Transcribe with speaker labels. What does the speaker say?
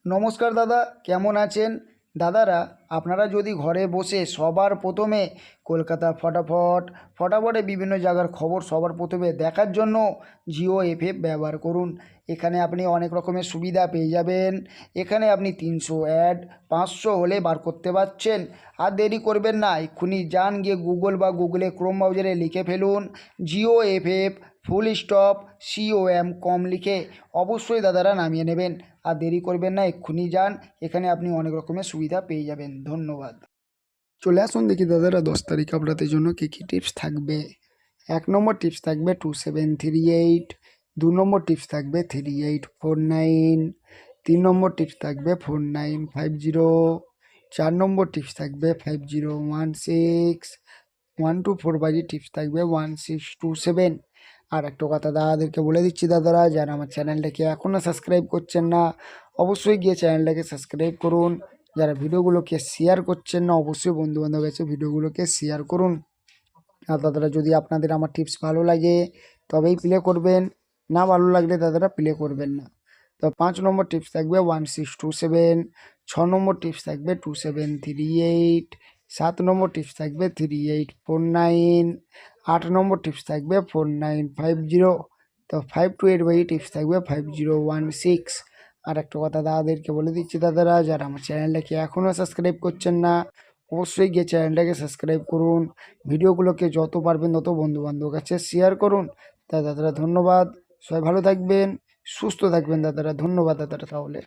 Speaker 1: নমস্কার দাদা, কেমন আছেন? দাদারা, আপনারা যদি ঘরে বসে সবার প্রথমে কলকাতা ফটাফটে বিভিন্ন জায়গার খবর সবার প্রথমে দেখার জন্য জিও এফএফ ব্যবহার করুন। এখানে আপনি অনেক রকমের সুবিধা পেয়ে যাবেন। এখানে আপনি 300 অ্যাড 500 হলে বার করতে পারছেন। আর দেরি করবেন না, এক্ষুনি যান গিয়ে গুগল বা গুগলে ক্রোম ব্রাউজারে লিখে ফেলুন Jio FF full stop COM কম লিখে অবশ্যই দাদারা নামিয়ে নেবেন। আর দেরি করবেন না, এক্ষুনি যান, এখানে আপনি অনেক রকমের সুবিধা পেয়ে যাবেন। ধন্যবাদ। চলে আসুন দেখি দাদারা 10 তারিখ আপনাদের জন্য কী কী টিপস থাকবে। 1 নম্বর টিপস থাকবে 2738। 2 নম্বর টিপস থাকবে 3849। 3 নম্বর টিপস থাকবে 4950। 4 নম্বর টিপস থাকবে 5016। 1 to 4 বাজি টিপস থাকবে 1627। আর একটা কথা দাদাদেরকে বলে দিচ্ছি, দাদারা যারা আমার চ্যানেলটাকে এখনও সাবস্ক্রাইব করছেন না অবশ্যই গিয়ে চ্যানেলটাকে সাবস্ক্রাইব করুন। যারা ভিডিওগুলোকে শেয়ার করছেন না অবশ্যই বন্ধুবান্ধবের কাছে ভিডিওগুলোকে শেয়ার করুন। আর দাদারা যদি আপনাদের আমার টিপস ভালো লাগে তবেই প্লে করবেন, না ভালো লাগলে দাদারা প্লে করবেন না। তো 5 নম্বর টিপস থাকবে 1627। 6 নম্বর টিপস থাকবে 2738। 7 নম্বর টিপস থাকবে 3849। 8 নম্বর টিপস থাকবে 4950। তো 5 to 8 বাই টিপস থাকবে 5016। আর একটা কথা দাদাদেরকে বলে দিচ্ছি, দাদারা যারা আমার চ্যানেলটাকে এখনও সাবস্ক্রাইব করছেন না অবশ্যই গিয়ে চ্যানেলটাকে সাবস্ক্রাইব করুন। ভিডিওগুলোকে যত পারবেন তত বন্ধুবান্ধবের কাছে শেয়ার করুন। তা দাদারা ধন্যবাদ, সবাই ভালো থাকবেন, সুস্থ থাকবেন দাদারা। ধন্যবাদ দাদারা। তাহলে